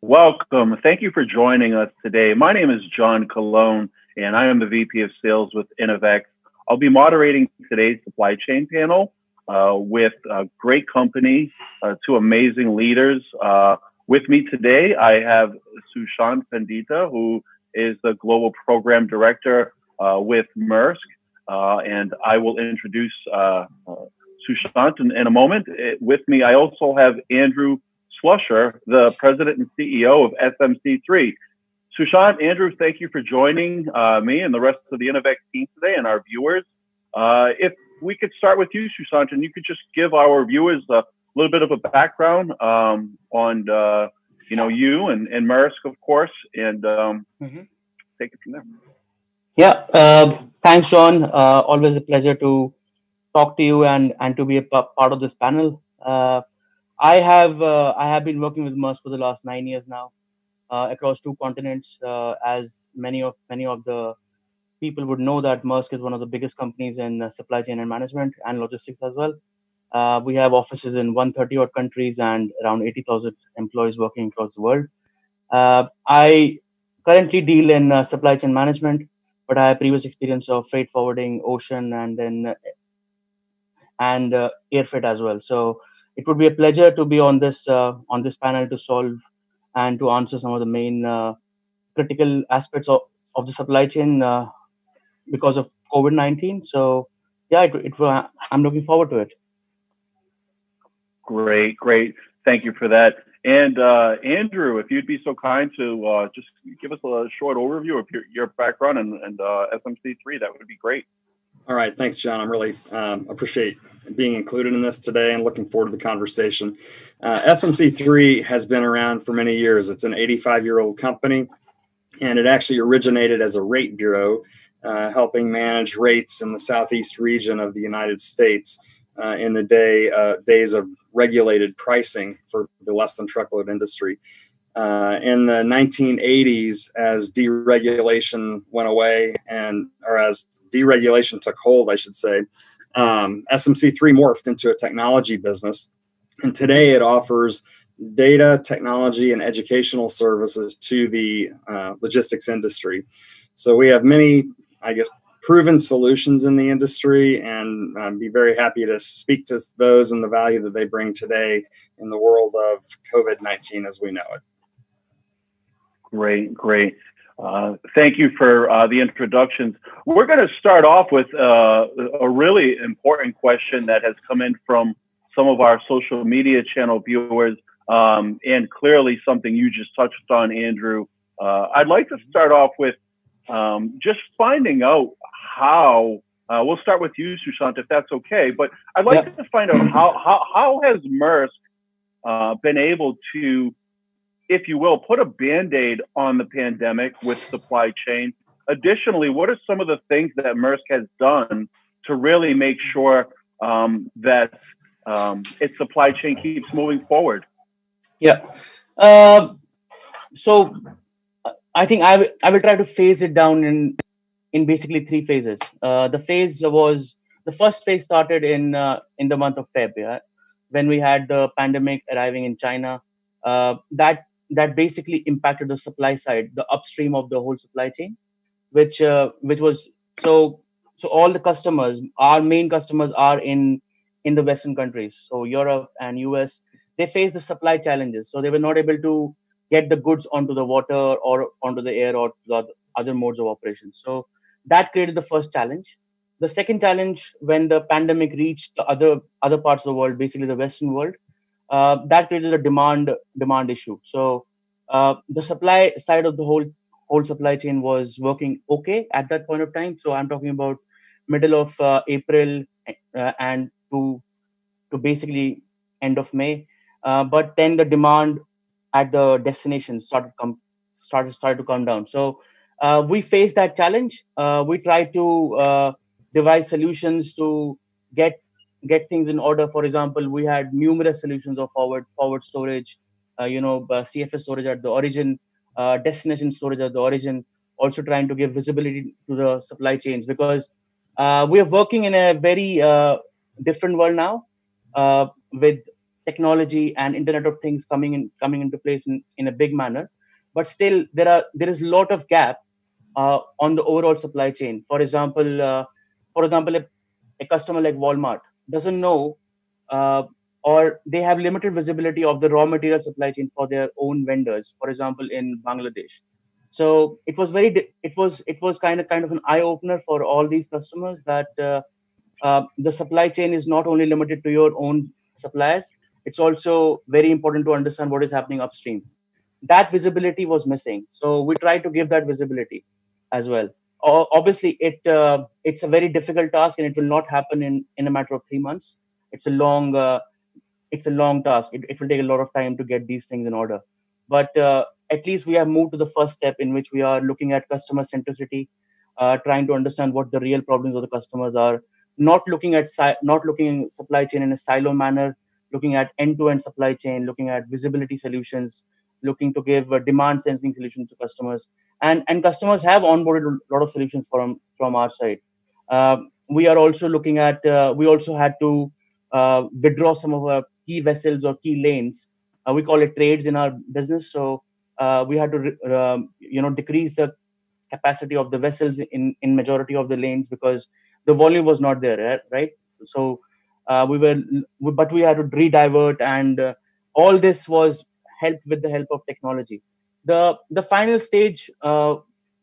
Welcome. Thank you for joining us today. My name is John Colon, and I am the VP of Sales with Innovecs. I'll be moderating today's supply chain panel with a great company, two amazing leaders. With me today, I have Sushant Pandita, who is the Global Program Director with Maersk, and I will introduce Sushant in a moment. With me, I also have Andrew Slusher, the President and CEO of SMC3. Sushant, Andrew, thank you for joining me and the rest of the Innovecs team today and our viewers. If we could start with you, Sushant, and you could just give our viewers a little bit of a background on you and Maersk, of course, and take it from there. Yeah, thanks, John. Always a pleasure to talk to you and to be a part of this panel. I have been working with Maersk for the last 9 years now, across 2 continents. As many of the people would know, that Maersk is one of the biggest companies in supply chain and management and logistics as well. We have offices in 130 odd countries and around 80,000 employees working across the world. I currently deal in supply chain management, but I have previous experience of freight forwarding, ocean, and then air freight as well. So it would be a pleasure to be on this panel to solve and to answer some of the main critical aspects of the supply chain because of COVID-19. So yeah, I'm looking forward to it. Great. Thank you for that. And Andrew, if you'd be so kind to just give us a short overview of your background and SMC3, that would be great. All right. Thanks, John. I'm really appreciate being included in this today and looking forward to the conversation. SMC3 has been around for many years. It's an 85-year-old company, and it actually originated as a rate bureau, helping manage rates in the southeast region of the United States in the days of regulated pricing for the less than truckload industry. In the 1980s, as deregulation went away, or as deregulation took hold, I should say, SMC3 morphed into a technology business. And today it offers data, technology, and educational services to the logistics industry. So we have many, proven solutions in the industry, and be very happy to speak to those and the value that they bring today in the world of COVID-19 as we know it. Great. Thank you for the introductions. We're going to start off with a really important question that has come in from some of our social media channel viewers, and clearly something you just touched on, Andrew. I'd like to start off with just finding out how, we'll start with you, Sushant, if that's okay, but I'd like to find out how has Maersk been able to, if you will, put a Band-Aid on the pandemic with supply chain. Additionally, what are some of the things that Maersk has done to really make sure that its supply chain keeps moving forward? Yeah. So I think I will try to phase it down in basically 3 phases. The first phase started in the month of February, when we had the pandemic arriving in China. That basically impacted the supply side, the upstream of the whole supply chain, which was so all the customers, our main customers, are in the Western countries. So Europe and US, they faced the supply challenges. So they were not able to get the goods onto the water or onto the air or the other modes of operation. So that created the first challenge. The second challenge, when the pandemic reached the other parts of the world, basically the Western world, that created a demand issue. So the supply side of the whole supply chain was working okay at that point of time. So I'm talking about middle of April and to basically end of May. But then the demand at the destination started to come down. So we faced that challenge. We tried to devise solutions to get things in order. For example, we had numerous solutions of forward storage, CFS storage at the origin, destination storage at the origin, also trying to give visibility to the supply chains, because we are working in a very different world now, with technology and Internet of Things coming into place in a big manner, but still there is a lot of gap on the overall supply chain. For example, a customer like Walmart doesn't know, uh, or they have limited visibility of the raw material supply chain for their own vendors. For example, in Bangladesh, so it was kind of an eye opener for all these customers that the supply chain is not only limited to your own suppliers. It's also very important to understand what is happening upstream. That visibility was missing, so we try to give that visibility as well. Obviously, it's a very difficult task, and it will not happen in a matter of 3 months. It's a long uh, it's a long task. It will take a lot of time to get these things in order, but at least we have moved to the first step, in which we are looking at customer centricity, trying to understand what the real problems of the customers are, not looking at supply chain in a silo manner, looking at end-to-end supply chain, looking at visibility solutions, looking to give demand sensing solutions to customers, and customers have onboarded a lot of solutions from our side. We are also looking at we also had to withdraw some of our key vessels or key lanes. We call it trades in our business. So we had to decrease the capacity of the vessels in majority of the lanes, because the volume was not there, right? So but we had to redivert, and all this was helped with the help of technology. The final stage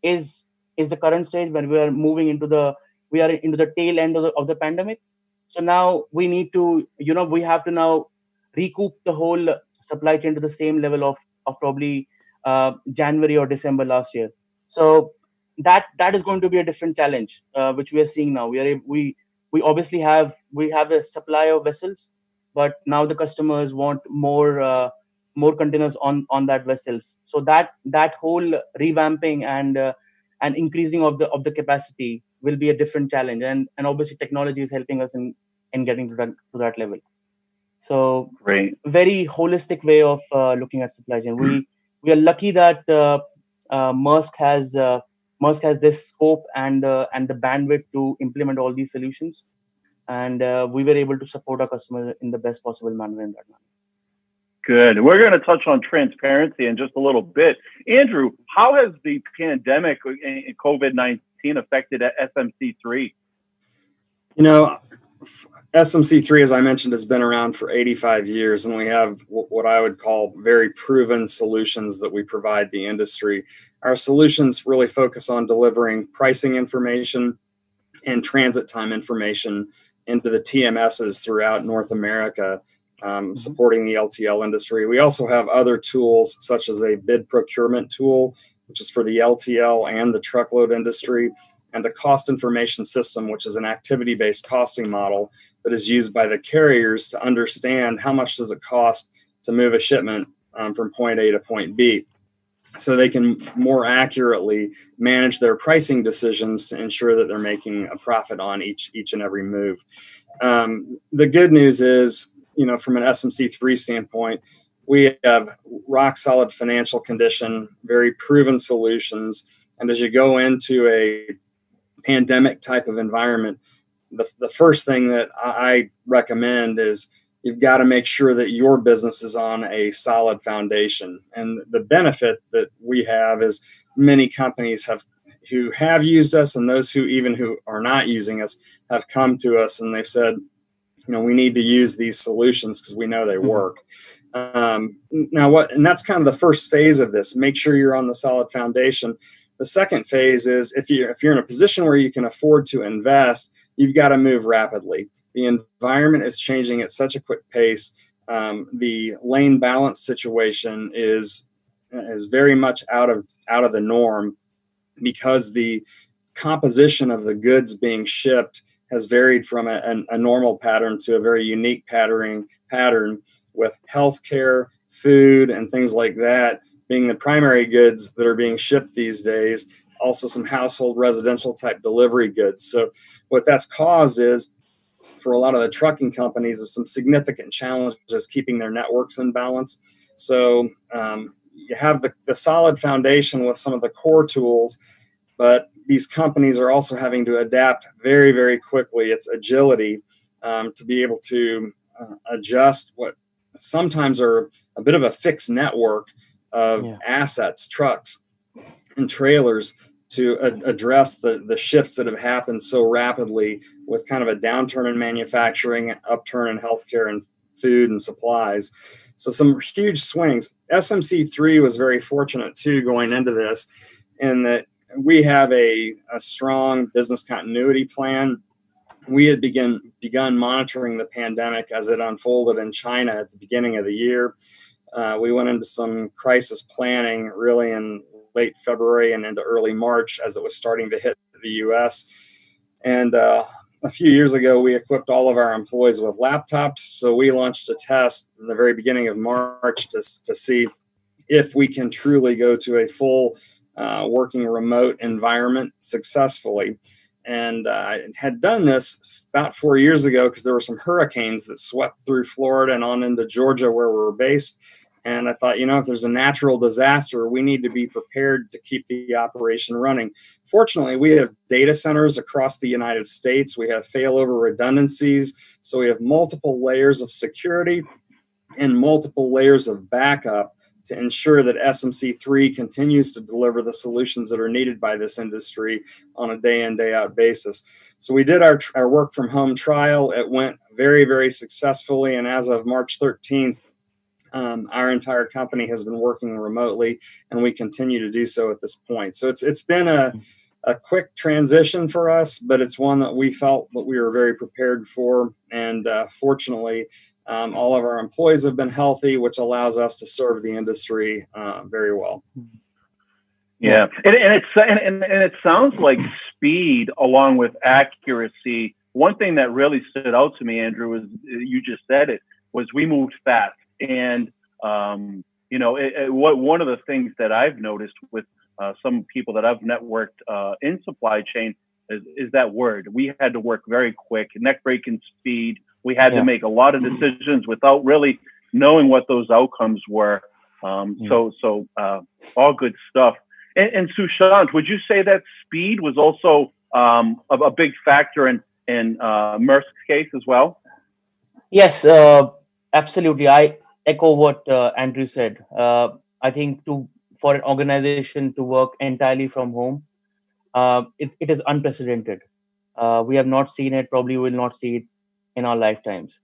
is the current stage, when we are into the tail end of the pandemic. So now we have to now recoup the whole supply chain to the same level of probably January or December last year. So that is going to be a different challenge, which we are seeing now. We obviously have a supply of vessels, but now the customers want more containers on that vessels. So that whole revamping and increasing of the capacity will be a different challenge, and obviously technology is helping us in getting to that level. So Great. very holistic way of looking at supply chain. We are lucky that Maersk has this scope and the bandwidth to implement all these solutions, and we were able to support our customers in the best possible manner in that manner. Good. We're going to touch on transparency in just a little bit. Andrew, how has the pandemic and COVID-19 affected SMC3? You know, SMC3, as I mentioned, has been around for 85 years, and we have what I would call very proven solutions that we provide the industry. Our solutions really focus on delivering pricing information and transit time information into the TMSs throughout North America, supporting the LTL industry. We also have other tools, such as a bid procurement tool, which is for the LTL and the truckload industry, and a cost information system, which is an activity-based costing model that is used by the carriers to understand how much does it cost to move a shipment from point A to point B, so they can more accurately manage their pricing decisions to ensure that they're making a profit on each and every move. The good news is, from an SMC3 standpoint, we have rock solid financial condition, very proven solutions, and as you go into a pandemic type of environment, the first thing that I recommend is you've got to make sure that your business is on a solid foundation. And the benefit that we have is many companies who have used us, and those who are not using us have come to us and they've said, we need to use these solutions because we know they work. And that's kind of the first phase of this. Make sure you're on the solid foundation. The second phase is if you're in a position where you can afford to invest, you've got to move rapidly. The environment is changing at such a quick pace. The lane balance situation is very much out of the norm, because the composition of the goods being shipped has varied from a normal pattern to a very unique pattern with healthcare, food, and things like that being the primary goods that are being shipped these days. Also some household residential type delivery goods. So what that's caused is, for a lot of the trucking companies, is some significant challenges keeping their networks in balance. So you have the solid foundation with some of the core tools, but these companies are also having to adapt very, very quickly. It's agility to be able to adjust what sometimes are a bit of a fixed network of assets, trucks, and trailers to address the shifts that have happened so rapidly with kind of a downturn in manufacturing, upturn in healthcare and food and supplies. So some huge swings. SMC3 was very fortunate too going into this in that we have a strong business continuity plan. We had begun monitoring the pandemic as it unfolded in China at the beginning of the year. We went into some crisis planning really in late February and into early March as it was starting to hit the U.S. And a few years ago, we equipped all of our employees with laptops. So we launched a test in the very beginning of March to see if we can truly go to a full working remote environment successfully. And I had done this about 4 years ago because there were some hurricanes that swept through Florida and on into Georgia where we're based. And I thought, if there's a natural disaster, we need to be prepared to keep the operation running. Fortunately, we have data centers across the United States. We have failover redundancies. So we have multiple layers of security and multiple layers of backup to ensure that SMC3 continues to deliver the solutions that are needed by this industry on a day in, day out basis. So we did our work from home trial. It went very, very successfully. And as of March 13th, our entire company has been working remotely, and we continue to do so at this point. So it's been a quick transition for us, but it's one that we felt that we were very prepared for. And fortunately, all of our employees have been healthy, which allows us to serve the industry very well. Yeah, and it sounds like speed along with accuracy. One thing that really stood out to me, Andrew, was you just said it, was we moved fast. And, one of the things that I've noticed with some people that I've networked in supply chain is that word. We had to work very quick, neck breaking speed. We had to make a lot of decisions without really knowing what those outcomes were. So all good stuff. And Sushant, would you say that speed was also a big factor in Maersk's case as well? Yes, absolutely. I echo what Andrew said. I think for an organization to work entirely from home, it is unprecedented. We have not seen it, probably will not see it in our lifetimes.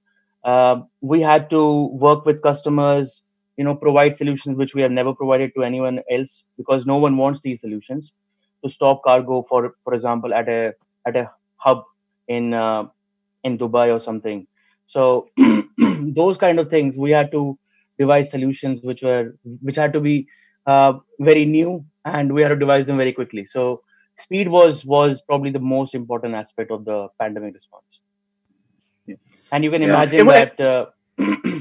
We had to work with customers, provide solutions which we have never provided to anyone else because no one wants these solutions. To stop cargo, for example, at a hub in Dubai or something. So those kind of things, we had to devise solutions which had to be very new, and we had to devise them very quickly. So speed was probably the most important aspect of the pandemic response. Yeah. And you can imagine that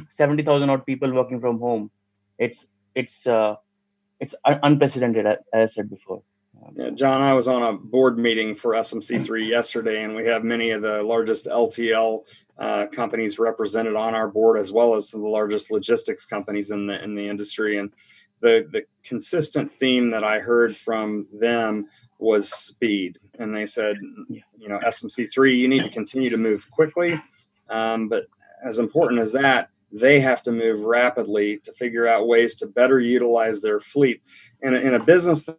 70,000 odd people working from home. It's unprecedented, as I said before. Yeah, John, I was on a board meeting for SMC3 yesterday, and we have many of the largest LTL companies represented on our board, as well as some of the largest logistics companies in the industry. And the consistent theme that I heard from them was speed. And they said, SMC3, you need to continue to move quickly, but as important as that, they have to move rapidly to figure out ways to better utilize their fleet. In a business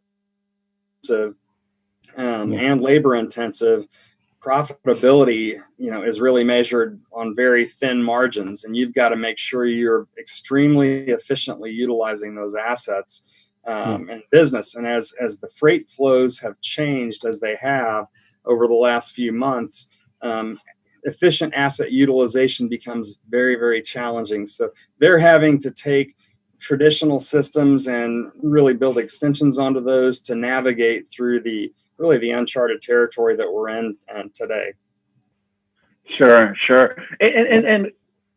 and labor intensive, profitability is really measured on very thin margins, and you've got to make sure you're extremely efficiently utilizing those assets in business. And as the freight flows have changed as they have over the last few months, efficient asset utilization becomes very, very challenging. So they're having to take traditional systems and really build extensions onto those to navigate through the uncharted territory that we're in today. Sure. And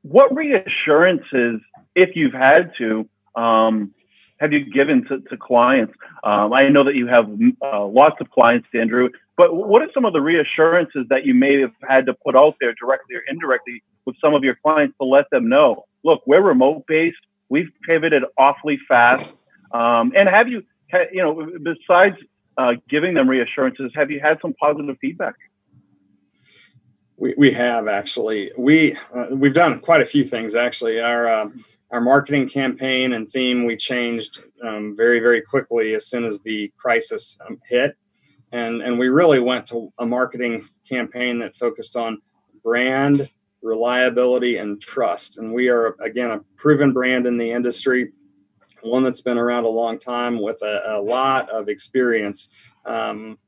what reassurances, if you've had to, have you given to clients? I know that you have lots of clients, Andrew, but what are some of the reassurances that you may have had to put out there directly or indirectly with some of your clients to let them know, look, we're remote based. We've pivoted awfully fast. And have you, besides giving them reassurances, have you had some positive feedback? We have actually. We've done quite a few things actually. Our marketing campaign and theme we changed very, very quickly as soon as the crisis hit, and we really went to a marketing campaign that focused on brand, reliability, and trust. And we are, again, a proven brand in the industry, one that's been around a long time with a lot of experience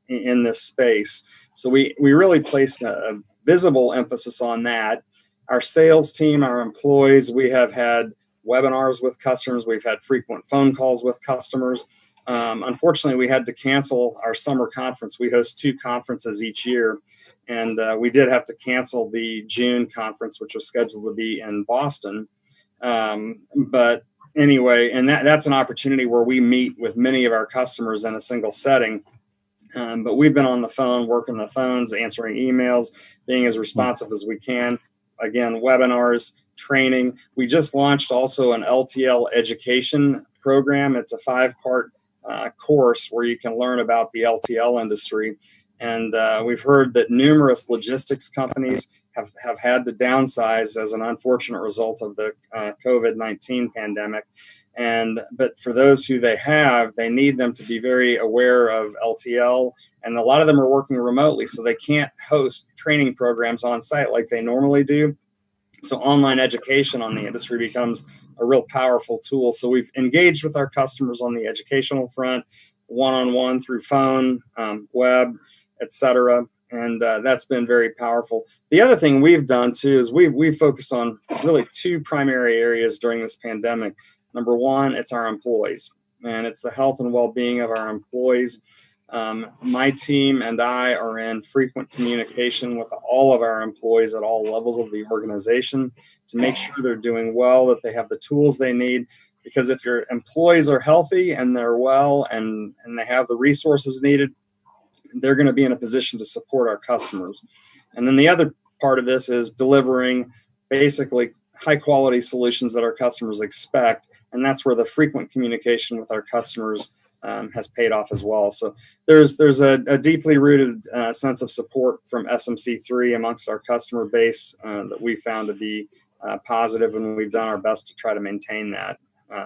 in this space. So we really placed a visible emphasis on that. Our sales team, our employees, we have had webinars with customers. We've had frequent phone calls with customers. Unfortunately, we had to cancel our summer conference. We host 2 conferences each year, and we did have to cancel the June conference, which was scheduled to be in Boston. But anyway, and that's an opportunity where we meet with many of our customers in a single setting. But we've been on the phone, working the phones, answering emails, being as responsive as we can. Again, webinars, training. We just launched also an LTL education program. It's a 5-part course where you can learn about the LTL industry. And we've heard that numerous logistics companies have had to downsize as an unfortunate result of the COVID-19 pandemic. But for those who they need them to be very aware of LTL, and a lot of them are working remotely, so they can't host training programs on site like they normally do. So online education on the industry becomes a real powerful tool. So we've engaged with our customers on the educational front, one-on-one through phone, web, etc. And that's been very powerful. The other thing we've done too is we've focused on really 2 primary areas during this pandemic. Number one, it's our employees, and it's the health and well-being of our employees. My team and I are in frequent communication with all of our employees at all levels of the organization to make sure they're doing well, that they have the tools they need. Because if your employees are healthy and they're well and they have the resources needed, they're going to be in a position to support our customers. And then the other part of this is delivering basically high quality solutions that our customers expect. And that's where the frequent communication with our customers has paid off as well. So there's a deeply rooted sense of support from SMC3 amongst our customer base that we found to be positive, and we've done our best to try to maintain that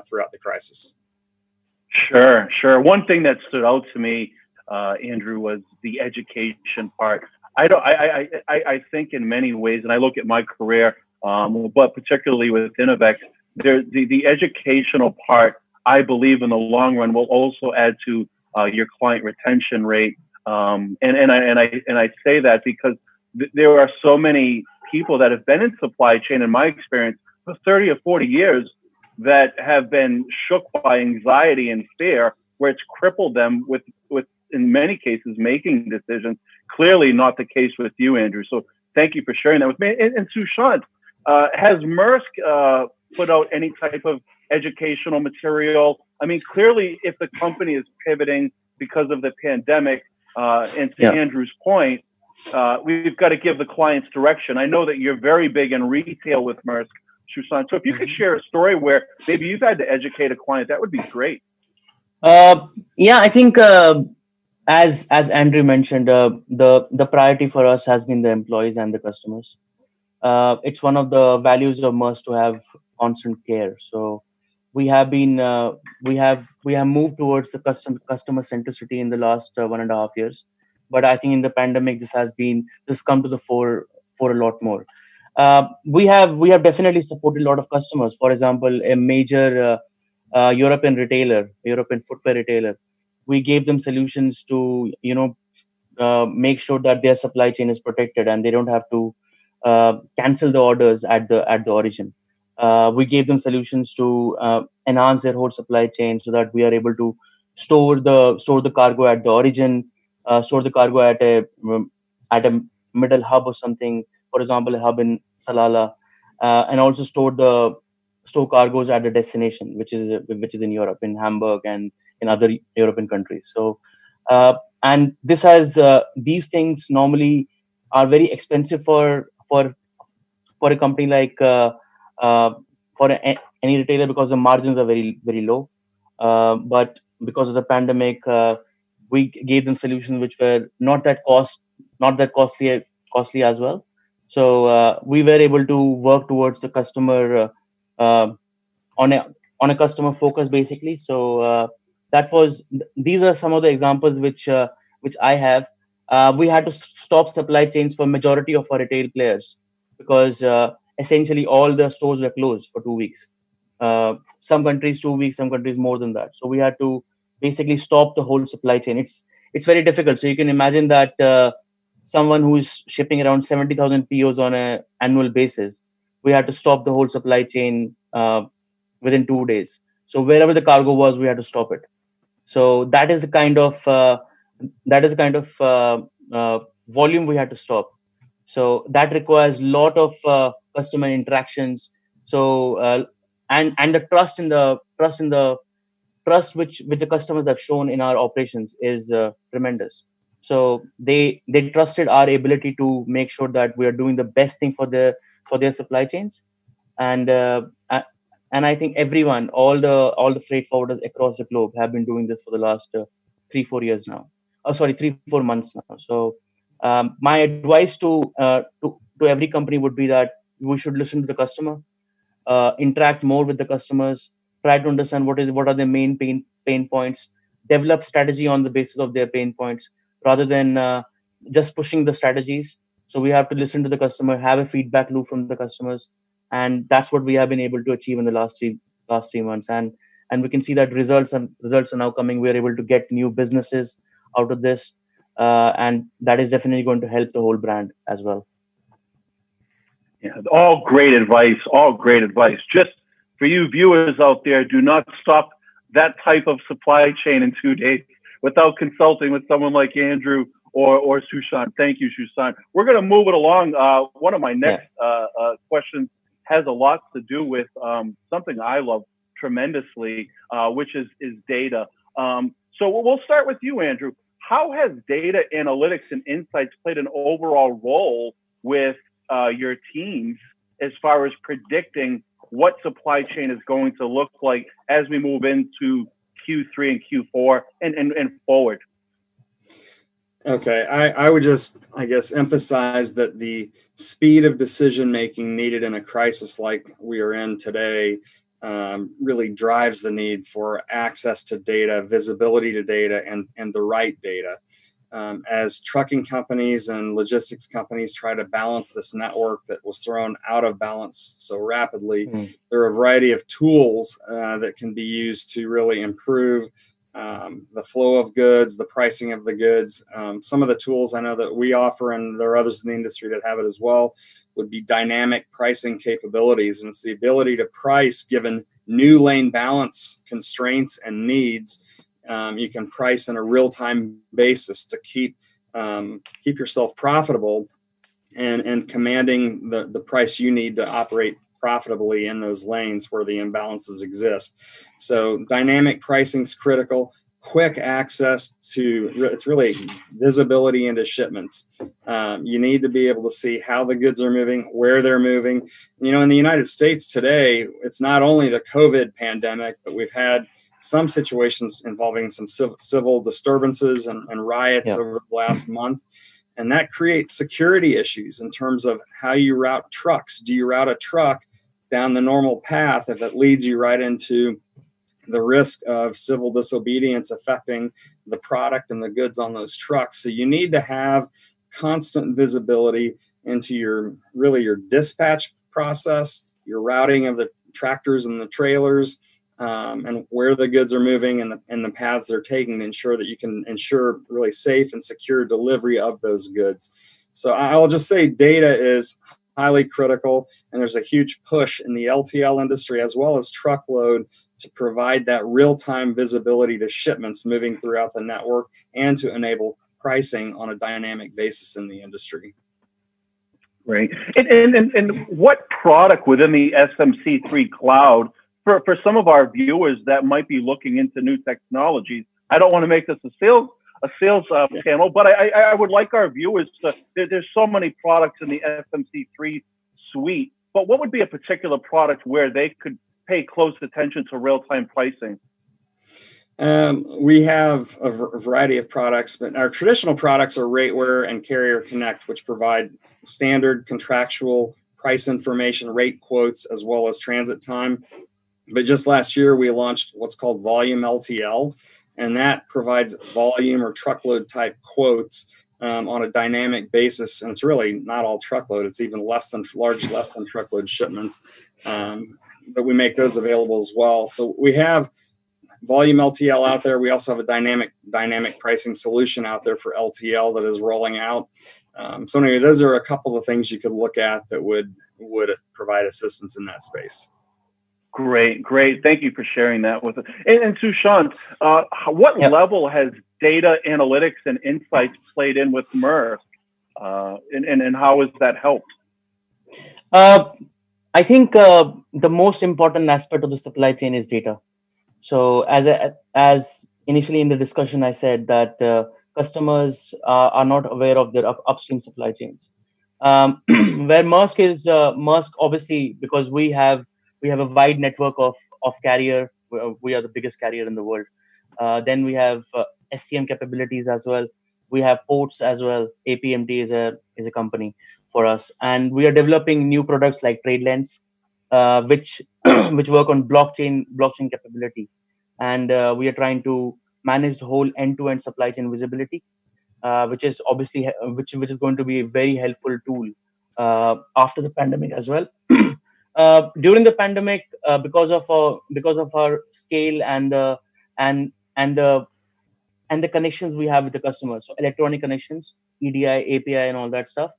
throughout the crisis. Sure. One thing that stood out to me, Andrew, was the education part. I think in many ways, and I look at my career, but particularly with Innovecs, the educational part, I believe in the long run will also add to your client retention rate. And I say that because there are so many people that have been in supply chain, in my experience, for 30 or 40 years that have been shook by anxiety and fear, where it's crippled them with in many cases making decisions. Clearly not the case with you, Andrew. So thank you for sharing that with me. And Sushant, has Maersk put out any type of educational material? I mean, clearly, if the company is pivoting because of the pandemic, and to Andrew's point, we've got to give the clients direction. I know that you're very big in retail with Maersk, Sushant. So if you could share a story where maybe you've had to educate a client, that would be great. I think as Andrew mentioned, the priority for us has been the employees and the customers. It's one of the values of Maersk to have constant care. So we have been we have moved towards the customer centricity in the last 1.5 years. But I think in the pandemic, this come to the fore for a lot more. We have definitely supported a lot of customers. For example, a major European footwear retailer, we gave them solutions to make sure that their supply chain is protected and they don't have to cancel the orders at the origin. We gave them solutions to enhance their whole supply chain so that we are able to store the cargo at the origin, store the cargo at a middle hub or something, for example, a hub in Salalah, and also store cargoes at the destination, which is in Europe, in Hamburg and in other European countries. So, and this has these things normally are very expensive for a company like any retailer, because the margins are very, very low. But because of the pandemic, we gave them solutions which were not that costly as well. So we were able to work towards the customer on a customer focus basically. So that was these are some of the examples which I have. We had to stop supply chains for majority of our retail players because essentially all the stores were closed for 2 weeks. Some countries 2 weeks, some countries more than that. So we had to basically stop the whole supply chain. It's very difficult. So you can imagine that someone who is shipping around 70,000 POs on an annual basis, we had to stop the whole supply chain within 2 days. So wherever the cargo was, we had to stop it. So that is the kind of volume we had to stop. So that requires a lot of customer interactions. So and the trust which the customers have shown in our operations is tremendous. So they trusted our ability to make sure that we are doing the best thing for their supply chains. And uh, a- and I think everyone, all the freight forwarders across the globe have been doing this for the last 3-4 years now. Oh, sorry, 3-4 months now. So my advice to every company would be that we should listen to the customer, interact more with the customers, try to understand what are their main pain points, develop strategy on the basis of their pain points rather than just pushing the strategies. So we have to listen to the customer, have a feedback loop from the customers, and that's what we have been able to achieve in the last 3 months. And we can see that results are now coming. We are able to get new businesses out of this, and that is definitely going to help the whole brand as well. Yeah, all great advice. All great advice. Just for you viewers out there, do not stop that type of supply chain in 2 days without consulting with someone like Andrew or Sushant. Thank you, Sushant. We're going to move it along. One of my next questions has a lot to do with something I love tremendously, which is data. So we'll start with you, Andrew. How has data analytics and insights played an overall role with your teams as far as predicting what supply chain is going to look like as we move into Q3 and Q4 and forward? Okay, I would just, I guess, emphasize that the speed of decision making needed in a crisis like we are in today really drives the need for access to data, visibility to data, and the right data. As trucking companies and logistics companies try to balance this network that was thrown out of balance so rapidly, there are a variety of tools that can be used to really improve the flow of goods, the pricing of the goods. Some of the tools I know that we offer, and there are others in the industry that have it as well, would be dynamic pricing capabilities. And it's the ability to price given new lane balance constraints and needs. You can price on a real-time basis to keep yourself profitable and commanding the price you need to operate profitably in those lanes where the imbalances exist. So dynamic pricing is critical. Quick access to, it's really visibility into shipments. You need to be able to see how the goods are moving, where they're moving. You know, in the United States today, it's not only the COVID pandemic, but we've had some situations involving some civil disturbances and riots over the last month. And that creates security issues in terms of how you route trucks. Do you route a truck down the normal path if it leads you right into the risk of civil disobedience affecting the product and the goods on those trucks? So you need to have constant visibility into your dispatch process, your routing of the tractors and the trailers, and where the goods are moving and the paths they're taking to ensure that you can ensure really safe and secure delivery of those goods. So I'll just say data is highly critical, and there's a huge push in the LTL industry as well as truckload to provide that real-time visibility to shipments moving throughout the network and to enable pricing on a dynamic basis in the industry. Great. And what product within the SMC3 cloud, for some of our viewers that might be looking into new technologies, I don't want to make this a sales panel, but I would like our viewers to, there's so many products in the SMC3 suite, but what would be a particular product where they could pay close attention to real-time pricing? We have a variety of products, but our traditional products are Rateware and Carrier Connect, which provide standard contractual price information, rate quotes, as well as transit time. But just last year, we launched what's called Volume LTL, and that provides volume or truckload type quotes on a dynamic basis. And it's really not all truckload; it's even less than truckload shipments. But we make those available as well. So we have Volume LTL out there. We also have a dynamic pricing solution out there for LTL that is rolling out. So anyway, those are a couple of things you could look at that would provide assistance in that space. Great. Thank you for sharing that with us. And Sushant, what level has data analytics and insights played in with Maersk, and how has that helped? I think the most important aspect of the supply chain is data. So as initially in the discussion, I said that customers are not aware of their upstream supply chains. Where Maersk is, Maersk obviously, because we have a wide network of carrier. We are the biggest carrier in the world. Then we have SCM capabilities as well. We have ports as well. APMT is a company for us, and we are developing new products like TradeLens, which which work on blockchain capability, and we are trying to manage the whole end-to-end supply chain visibility, which is obviously which is going to be a very helpful tool after the pandemic as well. During the pandemic, because of our scale and the connections we have with the customers, so electronic connections, EDI, API, and all that stuff.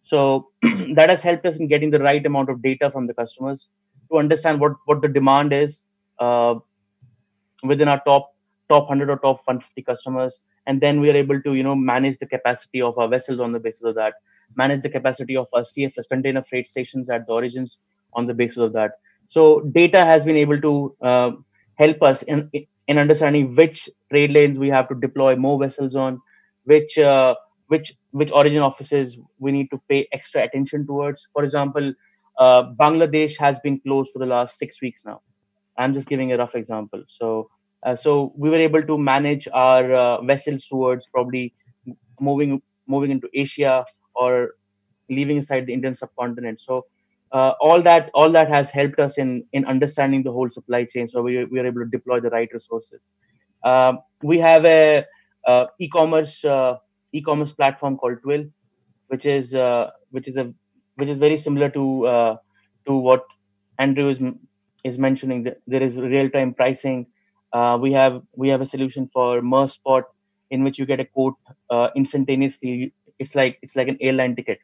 So that has helped us in getting the right amount of data from the customers to understand what the demand is within our top 100 or top 150 customers, and then we are able to manage the capacity of our vessels on the basis of that, manage the capacity of our CFS, container freight stations at the origins, on the basis of that. So data has been able to help us in understanding which trade lanes we have to deploy more vessels on, which origin offices we need to pay extra attention towards. For example, Bangladesh has been closed for the last 6 weeks now. I'm just giving a rough example. So we were able to manage our vessels towards probably moving into Asia or leaving aside the Indian subcontinent. So all that has helped us in understanding the whole supply chain. So we are able to deploy the right resources. We have a e-commerce platform called Twill, which is very similar to what Andrew is mentioning. There is real-time pricing. We have a solution for Maersk Spot, in which you get a quote instantaneously. It's like an airline ticket.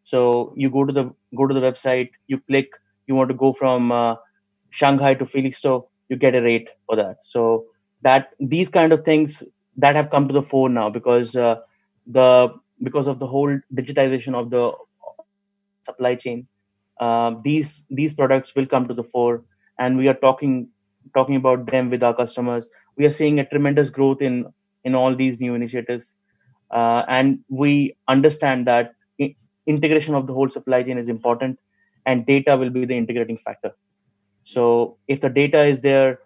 So you go to the website, you click, you want to go from Shanghai to Felixstowe, you get a rate for that. So these kind of things that have come to the fore now because of the whole digitization of the supply chain. These products will come to the fore, and we are talking about them with our customers. We are seeing a tremendous growth in all these new initiatives, and we understand that integration of the whole supply chain is important, and data will be the integrating factor. So if the data is there,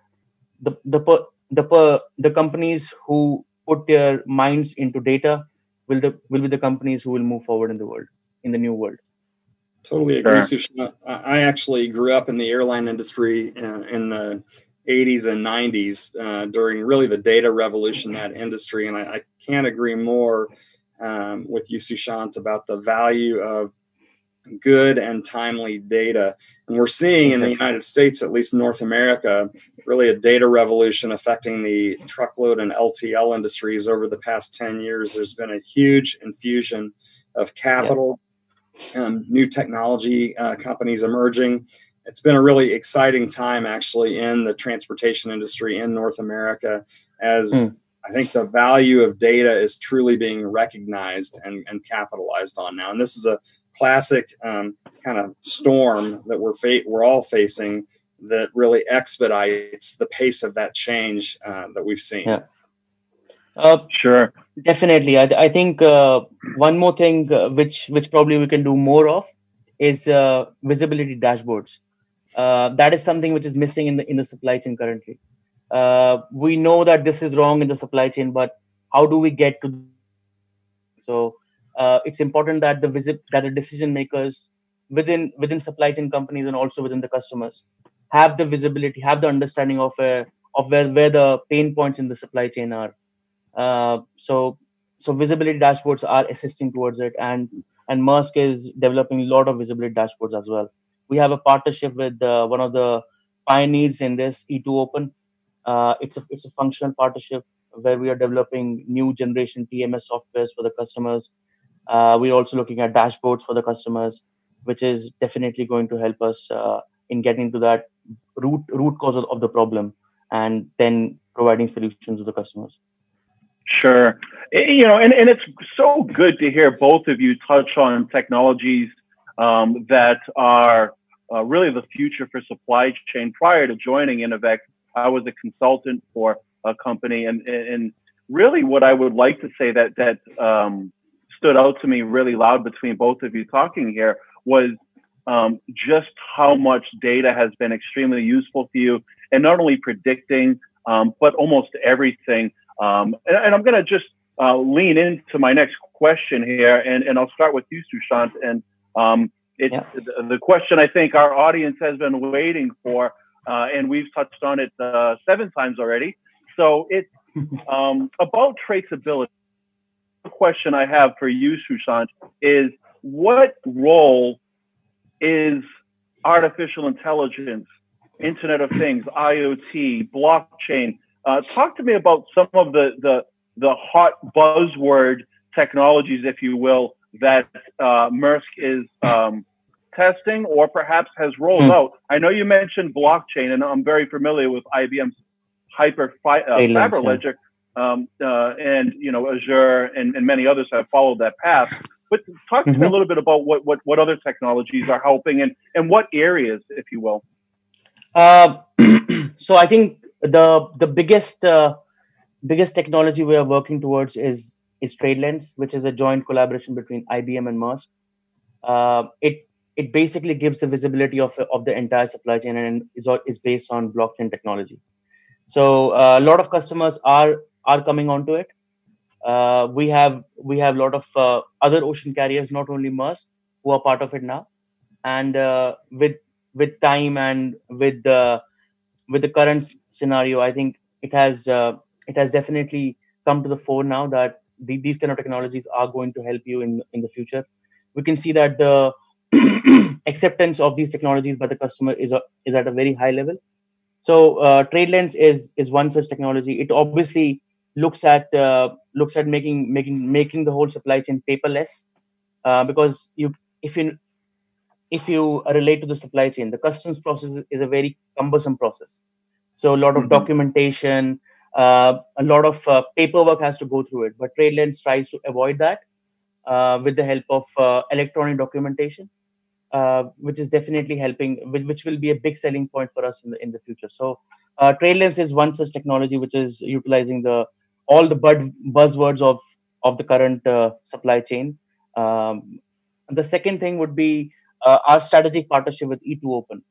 the companies who put their minds into data will be the companies who will move forward in the new world. Totally agree, Sushant. I actually grew up in the airline industry in the 80s and 90s during really the data revolution in that industry, and I can't agree more with you, Sushant, about the value of good and timely data. And we're seeing in the United States, at least North America, really a data revolution affecting the truckload and LTL industries over the past 10 years. There's been a huge infusion of capital, new technology companies emerging. It's been a really exciting time, actually, in the transportation industry in North America, as I think the value of data is truly being recognized and capitalized on now. And this is a classic kind of storm that we're all facing that really expedites the pace of that change that we've seen. Sure. Definitely. I think one more thing which probably we can do more of is visibility dashboards. That is something which is missing in the supply chain currently. We know that this is wrong in the supply chain, but how do we get to the thing? So it's important that that the decision makers within supply chain companies and also within the customers have the visibility, have the understanding of where the pain points in the supply chain are. So visibility dashboards are assisting towards it, and Maersk is developing a lot of visibility dashboards as well. We have a partnership with one of the pioneers in this, E2 Open. It's a functional partnership where we are developing new generation TMS softwares for the customers. We're also looking at dashboards for the customers, which is definitely going to help us in getting to that root cause of the problem, and then providing solutions to the customers. Sure. And it's so good to hear both of you touch on technologies that are really the future for supply chain. Prior to joining Innovecs, I was a consultant for a company, and really what I would like to say that stood out to me really loud between both of you talking here was just how much data has been extremely useful for you, and not only predicting, but almost everything. And I'm going to just lean into my next question here, and I'll start with you, Sushant. And the question I think our audience has been waiting for, and we've touched on it 7 times already. So it's about traceability. The question I have for you, Sushant, is what role is artificial intelligence, Internet of Things, IoT, blockchain? Talk to me about some of the hot buzzword technologies, if you will, that Maersk is testing or perhaps has rolled out. I know you mentioned blockchain, and I'm very familiar with IBM's Fabric Ledger, and Azure and many others have followed that path. But talk to me a little bit about what other technologies are helping, and what areas, if you will. So I think the biggest technology we are working towards is TradeLens, which is a joint collaboration between IBM and Maersk. It basically gives the visibility of the entire supply chain, and is based on blockchain technology. So a lot of customers are coming onto it. We have a lot of other ocean carriers, not only Maersk, who are part of it now. And with time and with the current scenario, I think it has definitely come to the fore now that these kind of technologies are going to help you in the future. We can see that the acceptance of these technologies by the customer is at a very high level. So TradeLens is one such technology. It obviously looks at making the whole supply chain paperless, because if you relate to the supply chain, the customs process is a very cumbersome process. So a lot of documentation, a lot of paperwork has to go through it. But TradeLens tries to avoid that with the help of electronic documentation, which is definitely helping, which will be a big selling point for us in the future. So TradeLens is one such technology which is utilizing all the buzzwords of the current supply chain. The second thing would be our strategic partnership with E2 Open.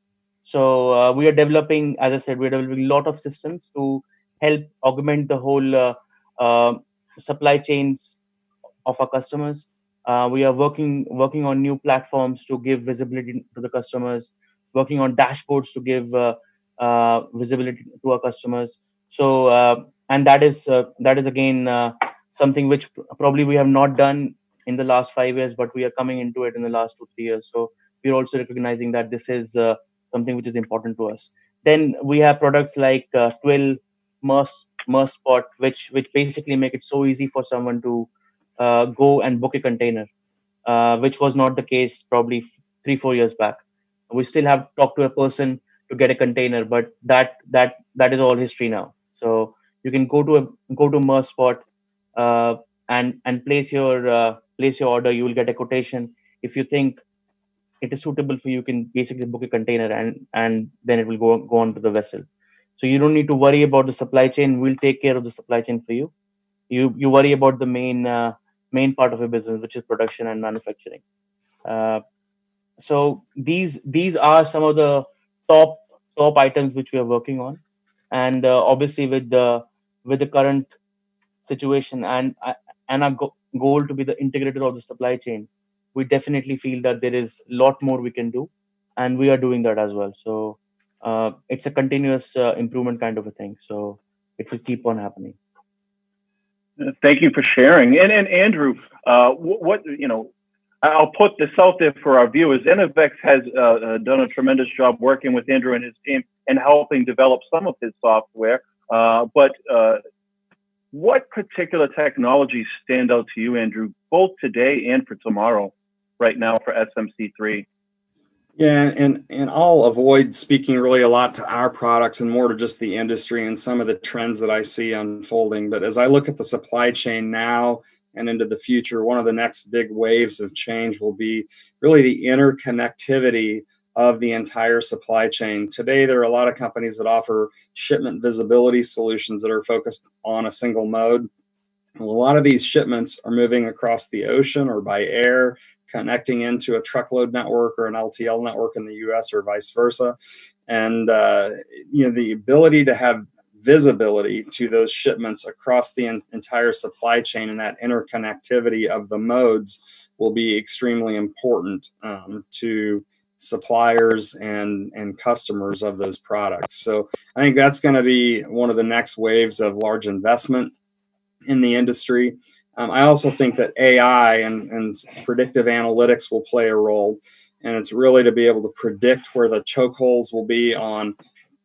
So we are developing, as I said, we're developing a lot of systems to help augment the whole supply chains of our customers. We are working on new platforms to give visibility to the customers, working on dashboards to give visibility to our customers. So and that is again something which probably we have not done in the last 5 years, but we are coming into it in the last 2-3 years. So we're also recognizing that this is something which is important to us. Then we have products like Twill, Maersk Spot, which basically make it so easy for someone to go and book a container, which was not the case probably 3-4 years back. We still have to talk to a person to get a container, but that is all history now. So you can go to Maersk Spot and place your order. You will get a quotation. If you think it is suitable for you, you can basically book a container, and then it will go on to the vessel. So you don't need to worry about the supply chain. We'll take care of the supply chain for you. You worry about the main part of your business, which is production and manufacturing. So these are some of the top items which we are working on, and obviously with the current situation and our goal to be the integrator of the supply chain, we definitely feel that there is a lot more we can do, and we are doing that as well. So it's a continuous improvement kind of a thing. So it will keep on happening. Thank you for sharing. And Andrew, what I'll put this out there for our viewers. Innovecs has done a tremendous job working with Andrew and his team and helping develop some of his software. But what particular technologies stand out to you, Andrew, both today and for tomorrow, right now for SMC3? Yeah, and I'll avoid speaking really a lot to our products and more to just the industry and some of the trends that I see unfolding. But as I look at the supply chain now and into the future, one of the next big waves of change will be really the interconnectivity of the entire supply chain. Today, there are a lot of companies that offer shipment visibility solutions that are focused on a single mode. Well, a lot of these shipments are moving across the ocean or by air, connecting into a truckload network or an LTL network in the US or vice versa. And the ability to have visibility to those shipments across the entire supply chain and that interconnectivity of the modes will be extremely important to suppliers and customers of those products. So I think that's going to be one of the next waves of large investment in the industry. I also think that AI and predictive analytics will play a role, and it's really to be able to predict where the chokeholds will be on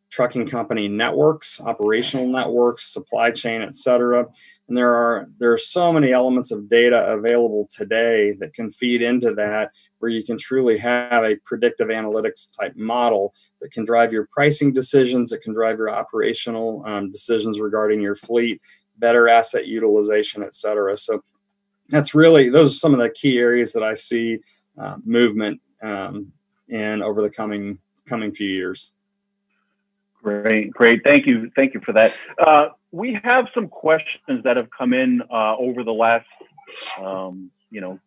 trucking company networks, operational networks, supply chain, et cetera. And there are so many elements of data available today that can feed into that, where you can truly have a predictive analytics type model that can drive your pricing decisions, that can drive your operational decisions regarding your fleet, better asset utilization, et cetera. So those are some of the key areas that I see movement in over the coming few years. Great. Thank you for that. We have some questions that have come in over the last,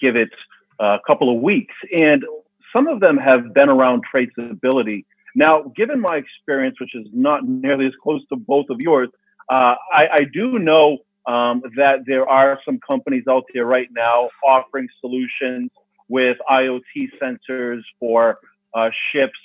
give it a couple of weeks, and some of them have been around traceability. Now, given my experience, which is not nearly as close to both of yours, I do know that there are some companies out there right now offering solutions with IoT sensors for ships,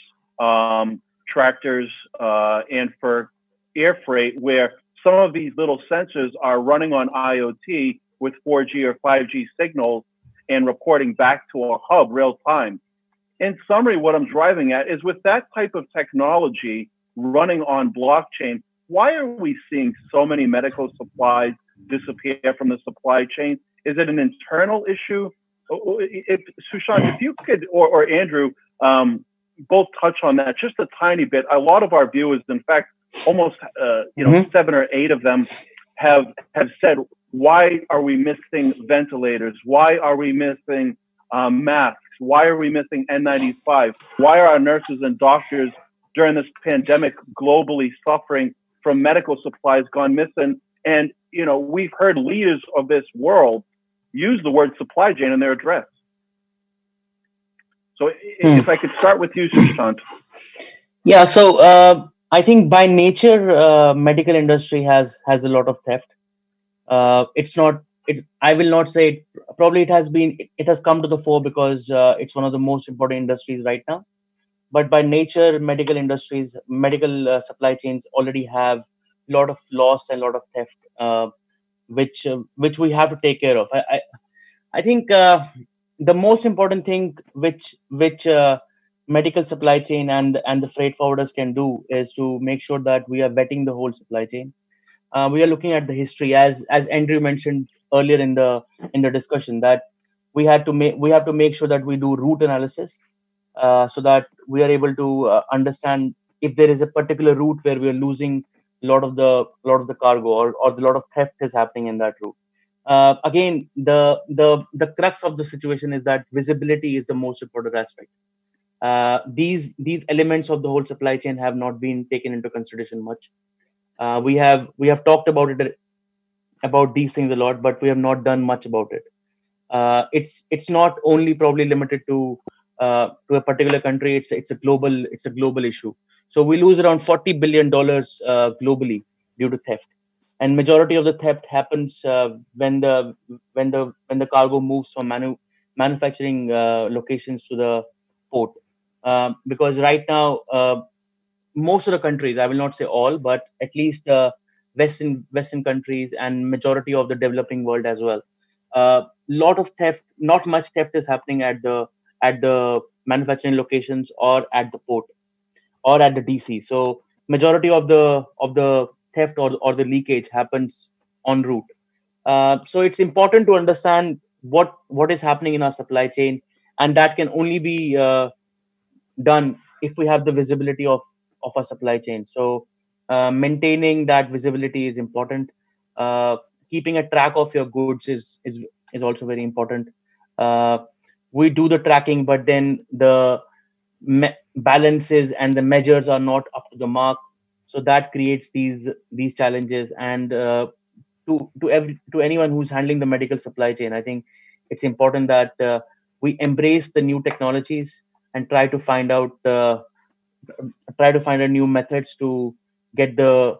tractors, and for air freight, where some of these little sensors are running on IoT with 4G or 5G signals and reporting back to a hub real time. In summary, what I'm driving at is with that type of technology running on blockchain, why are we seeing so many medical supplies disappear from the supply chain? Is it an internal issue? Sushant, if you could, or Andrew, both touch on that just a tiny bit. A lot of our viewers, in fact, almost 7 or 8 of them have said, why are we missing ventilators? Why are we missing masks? Why are we missing N95? Why are our nurses and doctors during this pandemic globally suffering from medical supplies gone missing? And we've heard leaders of this world use the word supply chain in their address. So if I could start with you, Sushant. Yeah, so I think by nature, medical industry has a lot of theft. I will not say it, probably it has come to the fore because it's one of the most important industries right now. But by nature, medical supply chains already have a lot of loss and a lot of theft, which we have to take care of. I think the most important thing which medical supply chain and the freight forwarders can do is to make sure that we are vetting the whole supply chain. We are looking at the history, as Andrew mentioned earlier in the discussion, that we have to make sure that we do root analysis, so that we are able to understand if there is a particular route where we are losing a lot of the cargo or a lot of theft is happening in that route. Again, the crux of the situation is that visibility is the most important aspect. These elements of the whole supply chain have not been taken into consideration much. We have talked about these things a lot, but we have not done much about it. It's not only probably limited to a particular country. It's a global issue. So we lose around $40 billion globally due to theft, and majority of the theft happens when the cargo moves from manufacturing locations to the port. Because right now, most of the countries, I will not say all, but at least Western countries and majority of the developing world as well. Lot of theft, not much theft is happening at the manufacturing locations or at the port or at the DC. So majority of the theft or the leakage happens en route. So it's important to understand what is happening in our supply chain, and that can only be done if we have the visibility of our supply chain. So maintaining that visibility is important. Uh, Keeping a track of your goods is also very important. Uh, we do the tracking, but then the balances and the measures are not up to the mark, so that creates these challenges. And to anyone who's handling the medical supply chain, I think it's important that we embrace the new technologies and try to find a new methods to get the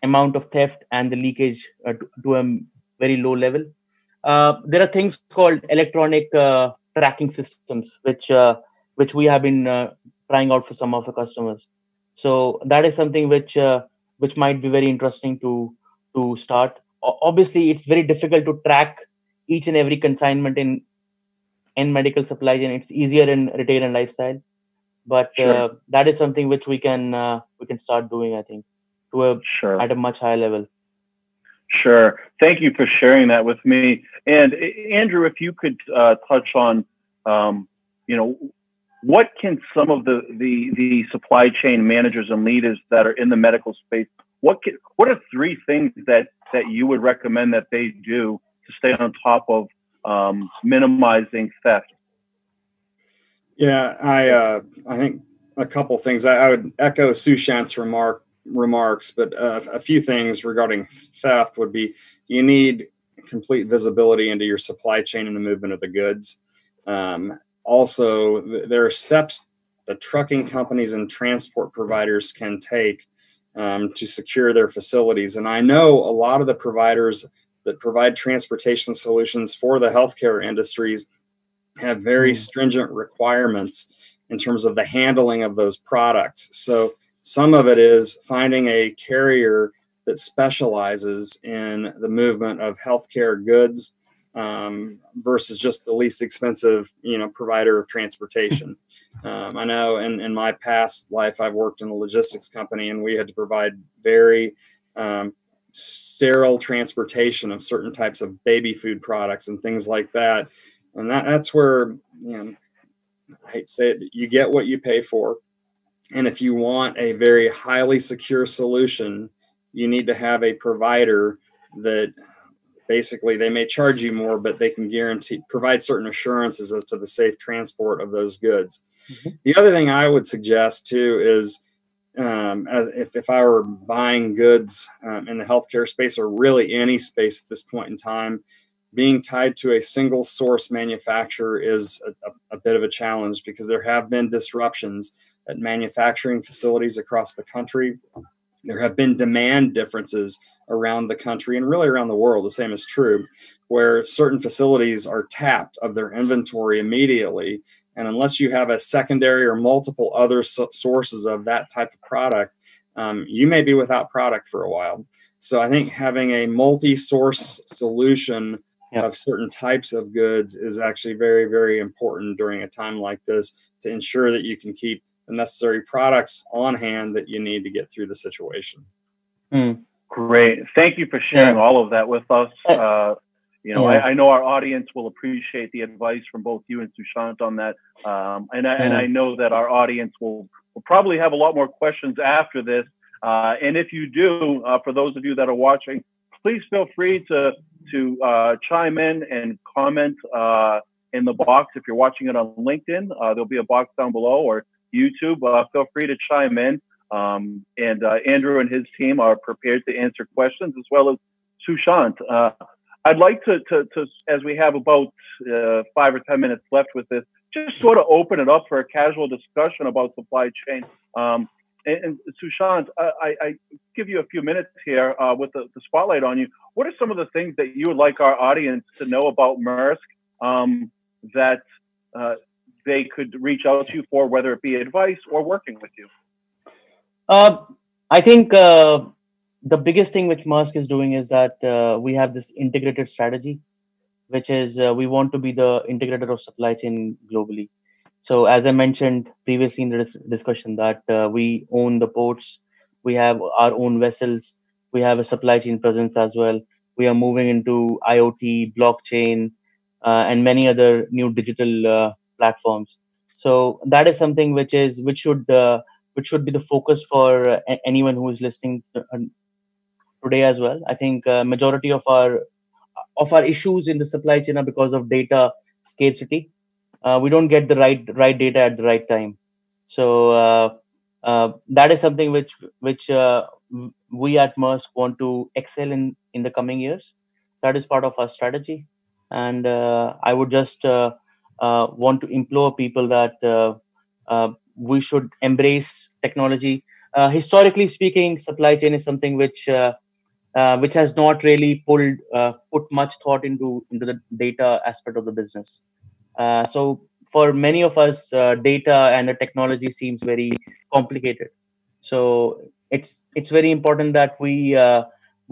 amount of theft and the leakage to a very low level. There are things called electronic tracking systems, which we have been trying out for some of the customers. So that is something which might be very interesting to start. Obviously, it's very difficult to track each and every consignment in medical supply chain. It's easier in retail and lifestyle, but Sure. that is something which we can start doing, I think, to a Sure. at a much higher level. Sure. Thank you for sharing that with me. And Andrew, if you could touch on, you know, what can some of the supply chain managers and leaders that are in the medical space, what are three things that you would recommend that they do to stay on top of minimizing theft? Yeah, I think a couple things. I would echo Sushant's remarks, but a few things regarding theft would be you need complete visibility into your supply chain and the movement of the goods. Also, there are steps that trucking companies and transport providers can take to secure their facilities. And I know a lot of the providers that provide transportation solutions for the healthcare industries have very stringent requirements in terms of the handling of those products. So some of it is finding a carrier that specializes in the movement of healthcare goods versus just the least expensive, provider of transportation. I know in my past life, I've worked in a logistics company, and we had to provide very sterile transportation of certain types of baby food products and things like that. And that's where, I hate to say it, you get what you pay for. And if you want a very highly secure solution, you need to have a provider that basically they may charge you more, but they can provide certain assurances as to the safe transport of those goods. Mm-hmm. The other thing I would suggest too is if I were buying goods in the healthcare space, or really any space at this point in time, being tied to a single source manufacturer is a bit of a challenge, because there have been disruptions at manufacturing facilities across the country. There have been demand differences around the country and really around the world. The same is true, where certain facilities are tapped of their inventory immediately. And unless you have a secondary or multiple other sources of that type of product, you may be without product for a while. So I think having a multi-source solution of certain types of goods is actually very, very important during a time like this, to ensure that you can keep the necessary products on hand that you need to get through the situation. Great. Thank you for sharing all of that with us. I know our audience will appreciate the advice from both you and Sushant on that. And I know that our audience will probably have a lot more questions after this. And if you do, for those of you that are watching, please feel free to chime in and comment in the box. If you're watching it on LinkedIn, there'll be a box down below, or YouTube. Feel free to chime in. And Andrew and his team are prepared to answer questions, as well as Sushant. I'd like to as we have about 5 or 10 minutes left with this, just sort of open it up for a casual discussion about supply chain. And Sushant, I give you a few minutes here with the spotlight on you. What are some of the things that you would like our audience to know about Maersk that they could reach out to you for, whether it be advice or working with you? I think the biggest thing which Maersk is doing is that we have this integrated strategy, which is we want to be the integrator of supply chain globally. So as I mentioned previously in the discussion that we own the ports, we have our own vessels, we have a supply chain presence as well. We are moving into IoT, blockchain, and many other new digital platforms. So that is something which should be the focus for anyone who is listening today as well. I think majority of our issues in the supply chain are because of data scarcity. We don't get the right data at the right time. So that is something which we at Maersk want to excel in the coming years. That is part of our strategy, and I would just want to implore people that we should embrace technology. Historically speaking, supply chain is something which has not really put much thought into the data aspect of the business. So for many of us, data and the technology seems very complicated. So it's very important that we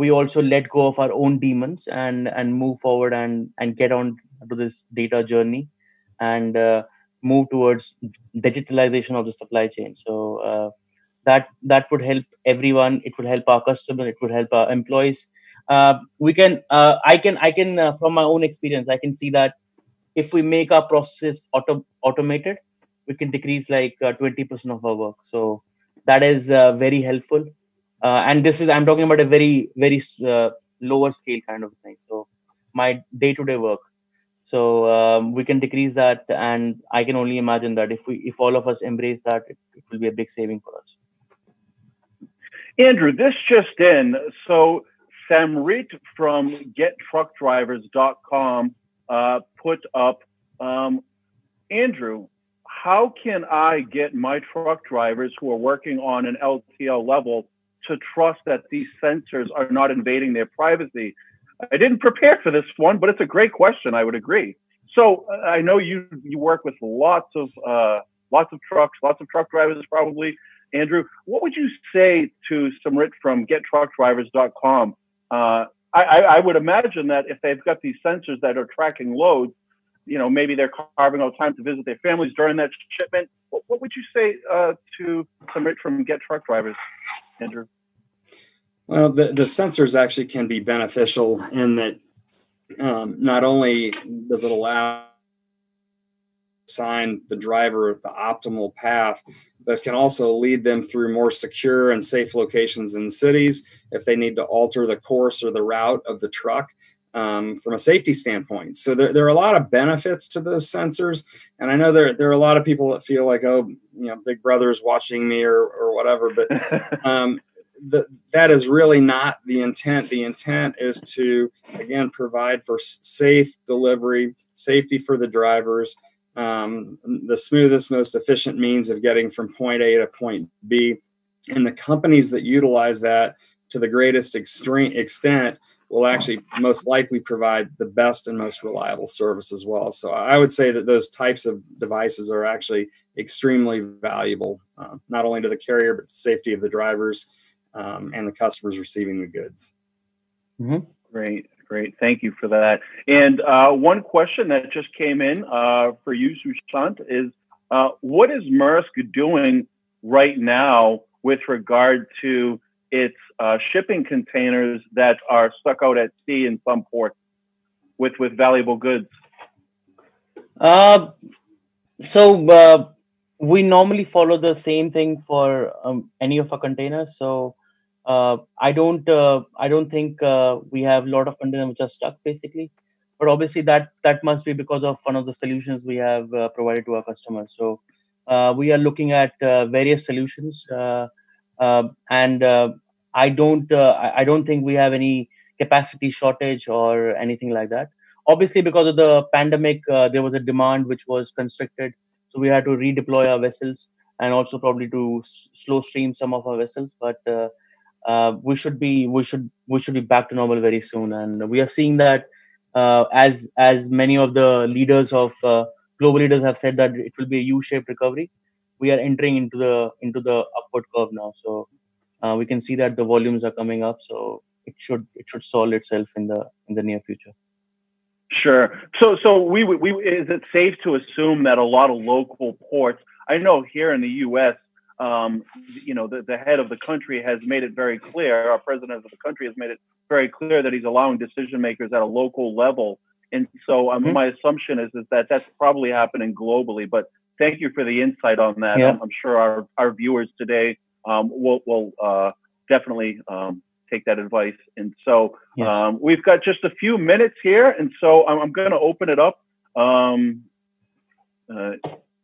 also let go of our own demons and move forward and get on to this data journey and move towards digitalization of the supply chain. So that would help everyone. It would help our customers. It would help our employees. We can I can from my own experience, I can see that if we make our processes automated, we can decrease like 20% of our work. So that is very helpful. And this is I'm talking about a very lower scale kind of thing. So my day-to-day work. So we can decrease that, and I can only imagine that if all of us embrace that, it will be a big saving for us. Andrew, this just in. So Samrit from gettruckdrivers.com put up, Andrew, how can I get my truck drivers who are working on an LTL level to trust that these sensors are not invading their privacy? I didn't prepare for this one, but it's a great question. I would agree. So I know you work with lots of trucks, lots of truck drivers probably. Andrew, what would you say to Samrit from gettruckdrivers.com? I would imagine that if they've got these sensors that are tracking loads, maybe they're carving out time to visit their families during that shipment. What would you say to Samrit from Get Truck Drivers, Andrew? Well, the sensors actually can be beneficial in that not only does it allow assign the driver the optimal path, but can also lead them through more secure and safe locations in cities if they need to alter the course or the route of the truck from a safety standpoint. So there are a lot of benefits to those sensors. And I know there are a lot of people that feel like, Big Brother's watching me or whatever, but that is really not the intent. The intent is to, again, provide for safe delivery, safety for the drivers, the smoothest, most efficient means of getting from point A to point B. And the companies that utilize that to the greatest extent will actually most likely provide the best and most reliable service as well. So I would say that those types of devices are actually extremely valuable, not only to the carrier, but the safety of the drivers and the customers receiving the goods. Mm-hmm. Great. Thank you for that. And one question that just came in for you, Sushant, is what is Maersk doing right now with regard to its shipping containers that are stuck out at sea in some ports with valuable goods? So we normally follow the same thing for any of our containers. So I don't think we have a lot of containers which are stuck basically, but obviously that must be because of one of the solutions we have provided to our customers. So we are looking at various solutions, and I don't think we have any capacity shortage or anything like that. obviously, because of the pandemic, there was a demand which was constricted, so we had to redeploy our vessels and also probably to slow stream some of our vessels. But we should be back to normal very soon, and we are seeing that as many of the leaders of global leaders have said that it will be a U-shaped recovery. We are entering into the upward curve now, so we can see that the volumes are coming up. So it should solve itself in the near future. Sure. So we is it safe to assume that a lot of local ports? I know here in the U.S., the head of the country has made it very clear. Our president of the country has made it very clear that he's allowing decision makers at a local level. And so my assumption is that that's probably happening globally. But thank you for the insight on that. Yeah. I'm sure our viewers today will definitely take that advice. And so we've got just a few minutes here, and so I'm going to open it up.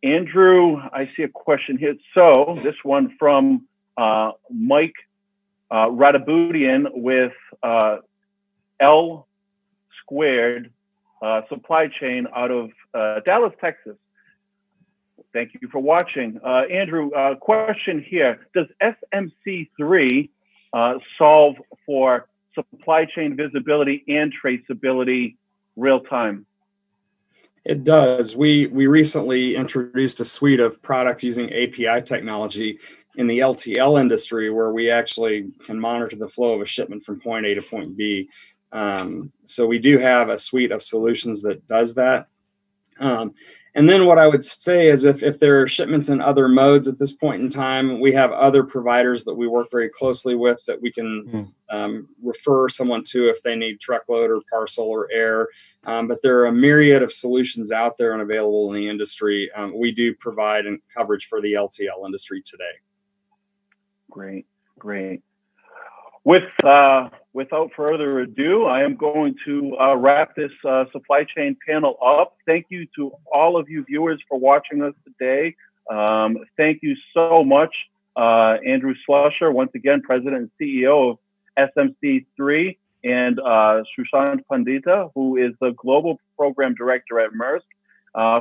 Andrew, I see a question here. So this one from Mike Radabudian with L Squared Supply Chain out of Dallas, Texas. Thank you for watching. Andrew, question here. Does SMC3 solve for supply chain visibility and traceability real time? It does. We recently introduced a suite of products using API technology in the LTL industry, where we actually can monitor the flow of a shipment from point A to point B. So we do have a suite of solutions that does that. And then what I would say is if there are shipments in other modes at this point in time, we have other providers that we work very closely with that we can refer someone to if they need truckload or parcel or air. But there are a myriad of solutions out there and available in the industry. We do provide coverage for the LTL industry today. Great. Without further ado, I am going to wrap this supply chain panel up. Thank you to all of you viewers for watching us today. Thank you so much, Andrew Slusher, once again, President and CEO of SMC3, and Sushant Pandita, who is the Global Program Director at Maersk.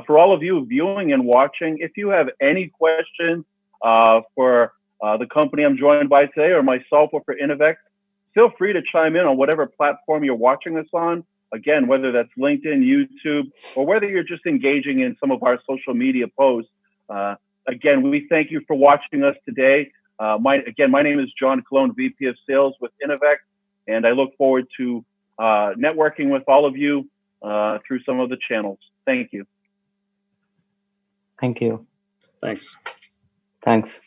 For all of you viewing and watching, if you have any questions for the company I'm joined by today, or myself, or for Innovecs, feel free to chime in on whatever platform you're watching us on. Again, whether that's LinkedIn, YouTube, or whether you're just engaging in some of our social media posts. Again, we thank you for watching us today. My name is John Cologne, VP of Sales with Innovecs, and I look forward to networking with all of you through some of the channels. Thank you. Thank you. Thanks. Thanks.